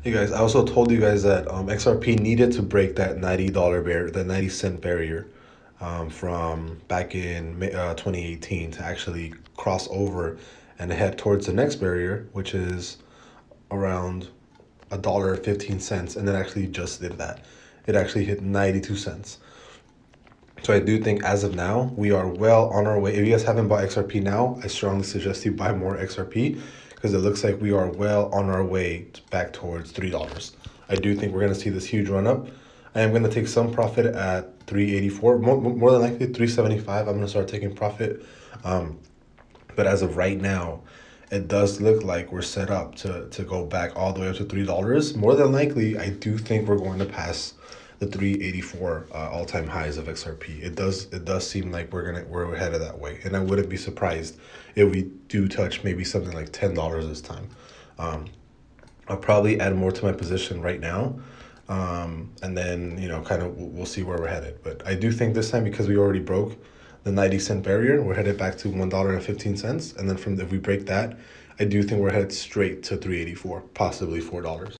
Hey guys, I also told you guys that XRP needed to break that $90 barrier, the 90 cent barrier, from back in 2018 to actually cross over and head towards the next barrier, which is around $1.15, and it actually just did that. It actually hit 92 cents. So I do think as of now, we are well on our way. If you guys haven't bought XRP now, I strongly suggest you buy more XRP because it looks like we are well on our way back towards $3. I do think we're going to see this huge run up. I am going to take some profit at 384, more than likely 375. I'm going to start taking profit. But as of right now, it does look like we're set up to go back all the way up to $3. More than likely, I do think we're going to pass the 384 all-time highs of XRP. It does seem like we're headed that way, and I wouldn't be surprised if we do touch maybe something like $10 this time. I'll probably add more to my position right now, and then kind of we'll see where we're headed. But I do think this time, because we already broke the 90 cent barrier, we're headed back to $1.15, and then if we break that, I do think we're headed straight to 384, possibly $4.